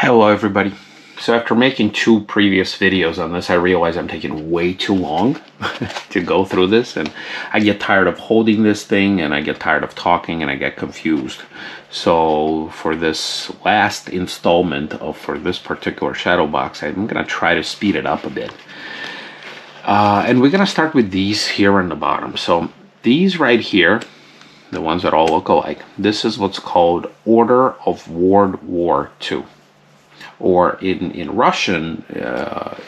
Hello everybody. So after making two previous videos on this, I realize I'm taking way too long to go through this, and I get tired of holding this thing, and I get tired of talking, and I get confused. So for this last installment for this particular shadow box, I'm going to try to speed it up a bit. And we're going to start with these here on the bottom. So these right here, the ones that all look alike, this is what's called Order of World War II. Or in Russian,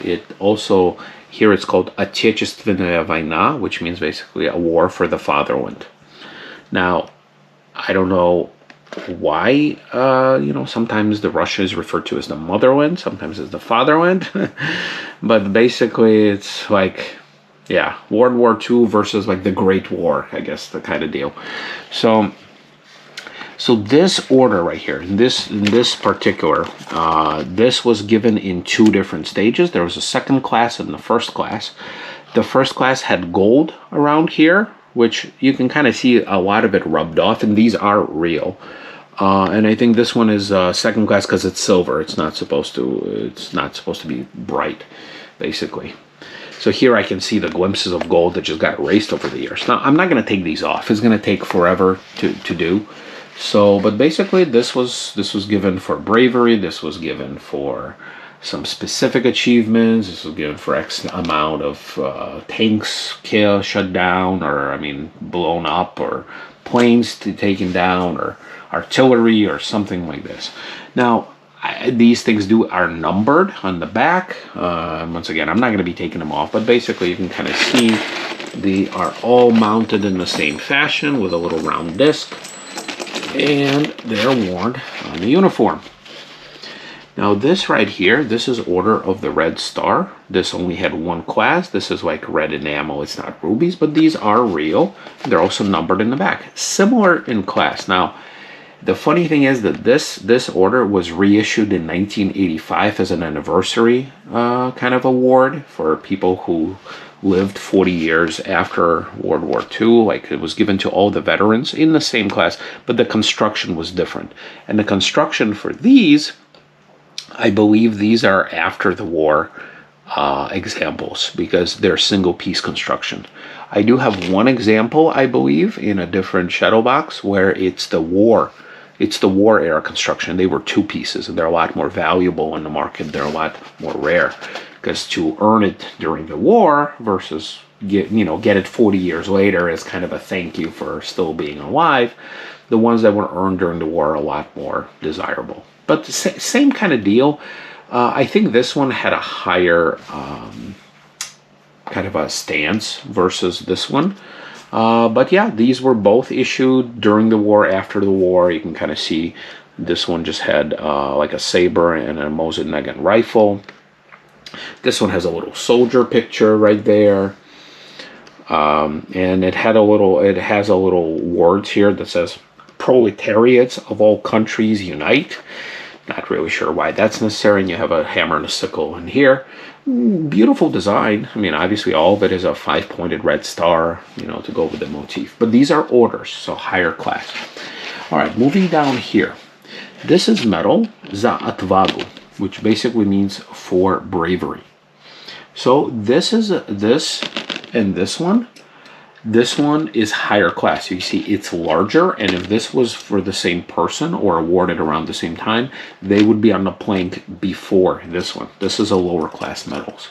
it also, here it's called Отечественная война, which means basically a war for the fatherland. Now, I don't know why, sometimes the Russian is referred to as the motherland, sometimes as the fatherland, but basically it's like, yeah, World War II versus like the Great War, I guess, the kind of deal. So this order right here, in this particular, this was given in two different stages. There was a second class and the first class. The first class had gold around here, which you can kind of see a lot of it rubbed off, and these are real. And I think this one is second class because it's silver. It's not supposed to be bright, basically. So here I can see the glimpses of gold that just got erased over the years. Now I'm not going to take these off. It's going to take forever to do. So, but basically this was given for bravery, this was given for some specific achievements, this was given for X amount of tanks shut down, or I mean blown up, or planes taken down, or artillery, or something like this. Now, these things are numbered on the back. Once again, I'm not going to be taking them off, but basically you can kind of see they are all mounted in the same fashion with a little round disc. And they're worn on the uniform. Now this right here, this is Order of the Red Star. This only had one class. This is like red enamel. It's not rubies, but these are real. They're also numbered in the back. Similar in class. Now, the funny thing is that this order was reissued in 1985 as an anniversary kind of award for people who lived 40 years after World War II. Like, it was given to all the veterans in the same class, but the construction was different. And the construction for these, I believe these are after the war examples, because they're single piece construction. I do have one example, I believe, in a different shadow box where it's the war era construction. They were two pieces, and they're a lot more valuable in the market. They're a lot more rare, because to earn it during the war versus get it 40 years later as kind of a thank you for still being alive, the ones that were earned during the war are a lot more desirable. But the same kind of deal. I think this one had a higher kind of a stance versus this one. But yeah, these were both issued during the war, after the war. You can kind of see this one just had like a saber and a Mosin Nagant rifle. This one has a little soldier picture right there. And it has a little words here that says, "Proletariats of all countries unite." Not really sure why that's necessary. And you have a hammer and a sickle in here. Beautiful design. I mean, obviously all of it is a 5-pointed red star, to go with the motif. But these are orders, so higher class. All right, moving down here. This is medal za atvagu, which basically means for bravery. So this and this one. This one is higher class. You see it's larger, and if this was for the same person or awarded around the same time, they would be on the plank before this one. This is a lower class medals.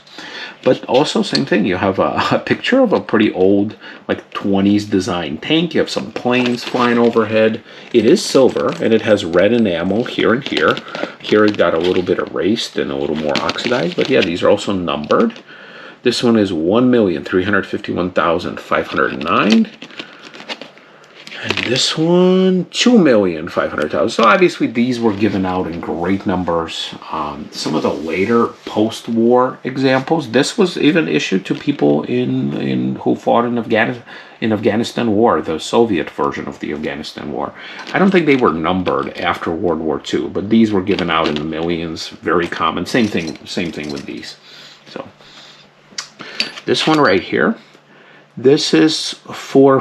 But also same thing, you have a picture of a pretty old, like 20s design tank. You have some planes flying overhead. It is silver, and it has red enamel here and here. Here it got a little bit erased and a little more oxidized, but yeah, these are also numbered. This one is 1,351,509. And this one, 2,500,000. So obviously these were given out in great numbers. Some of the later post-war examples, this was even issued to people who fought in Afghanistan War, the Soviet version of the Afghanistan War. I don't think they were numbered after World War II, but these were given out in the millions. Very common. Same thing with these. So this one right here, this is for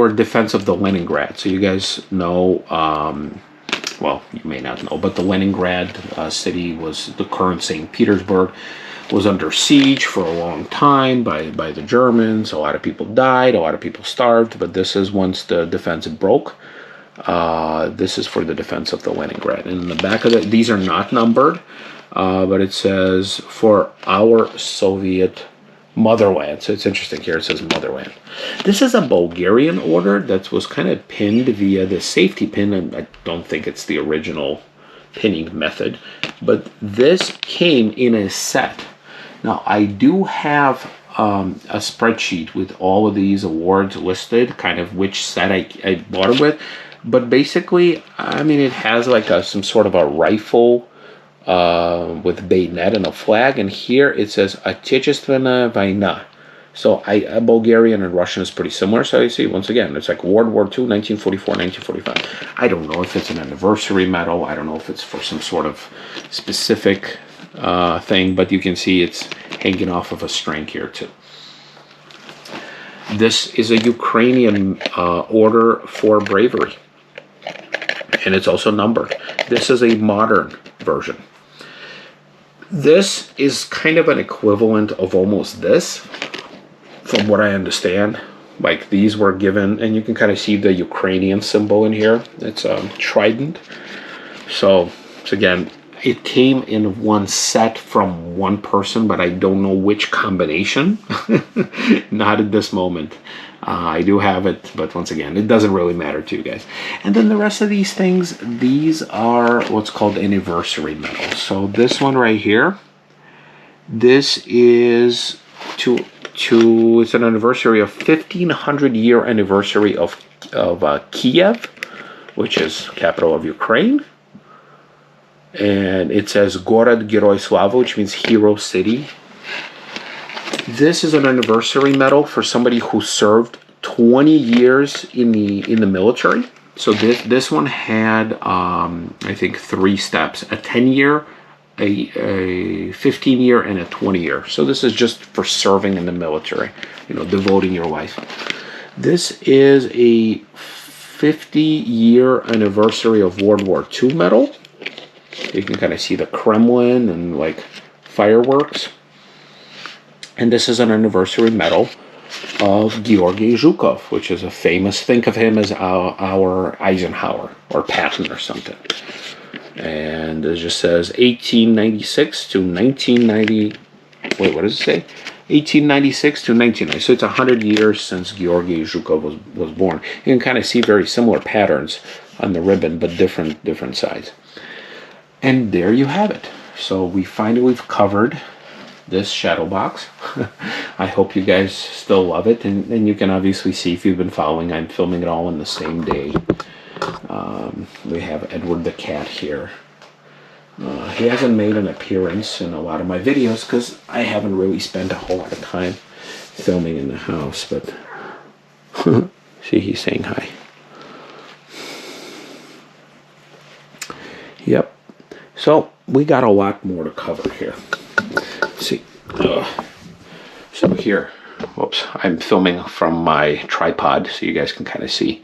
defense of the Leningrad. So you guys know well, you may not know, but the Leningrad city was the current St. Petersburg, was under siege for a long time by the Germans. A lot of people died, a lot of people starved, but this is once the defense broke. This is for the defense of the Leningrad. And in the back of it, these are not numbered, but it says for our Soviet motherland. So it's interesting here, it says motherland. This is a Bulgarian order that was kind of pinned via the safety pin, and I don't think it's the original pinning method, but this came in a set. Now, I do have a spreadsheet with all of these awards listed, kind of which set I bought it with. But basically, I mean, it has like some sort of a rifle with bayonet and a flag. And here it says Отечественная война. So Bulgarian and Russian is pretty similar. So you see, once again, it's like World War II, 1944, 1945. I don't know if it's an anniversary medal. I don't know if it's for some sort of specific thing, but you can see it's hanging off of a string here too. This is a Ukrainian order for bravery, and it's also numbered. This is a modern version. This is kind of an equivalent of almost this, from what I understand. Like, these were given, and you can kind of see the Ukrainian symbol in here. It's a trident. So again, it came in one set from one person, but I don't know which combination. Not at this moment. I do have it, but once again, it doesn't really matter to you guys. And then the rest of these things, these are what's called anniversary medals. So this one right here, this is it's an anniversary of 1500-year anniversary of Kiev, which is capital of Ukraine. And it says Город Герой Славы, which means hero city. This is an anniversary medal for somebody who served 20 years in the military. So this one had I think 3 steps: a 10-year, a 15-year, and a 20-year. So this is just for serving in the military, devoting your life. This is a 50-year anniversary of World War II medal. You can kind of see the Kremlin and like fireworks. And this is an anniversary medal of Georgy Zhukov, which is a famous, think of him as our Eisenhower or Patton or something. And it just says 1896 to 1990. Wait, what does it say? 1896 to 1990. So it's 100 years since Georgy Zhukov was born. You can kind of see very similar patterns on the ribbon, but different sides. And there you have it. So we've covered this shadow box. I hope you guys still love it, and you can obviously see if you've been following, I'm filming it all in the same day. We have Edward the cat here. He hasn't made an appearance in a lot of my videos because I haven't really spent a whole lot of time filming in the house, but see, he's saying hi. Yep. So we got a lot more to cover here. Let's see. So here, whoops, I'm filming from my tripod so you guys can kind of see.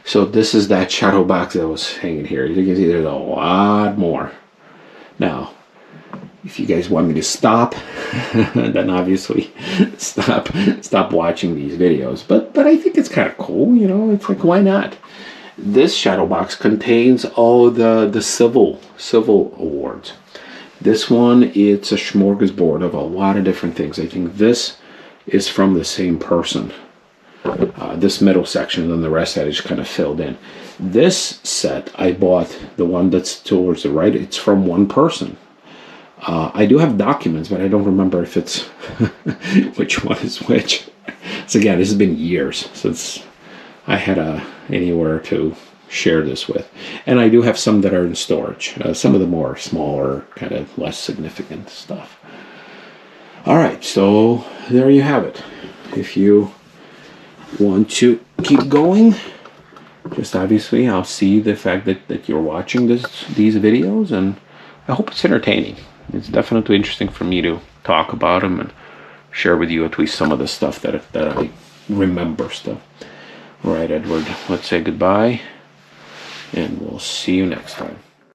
So this is that shadow box that was hanging here. You can see there's a lot more. Now, if you guys want me to stop, then obviously stop watching these videos. But I think it's kind of cool, it's like, why not? This shadow box contains all the civil awards. This one, it's a smorgasbord of a lot of different things. I think this is from the same person. This middle section, and the rest I just kind of filled in. This set, I bought the one that's towards the right. It's from one person. I do have documents, but I don't remember if it's which one is which. So again, this has been years since I had anywhere to share this with. And I do have some that are in storage. Some of the more smaller, kind of less significant stuff. All right, so there you have it. If you want to keep going, just obviously I'll see the fact that you're watching these videos, and I hope it's entertaining. It's definitely interesting for me to talk about them and share with you at least some of the stuff that I remember stuff. All right, Edward, let's say goodbye. and we'll see you next time.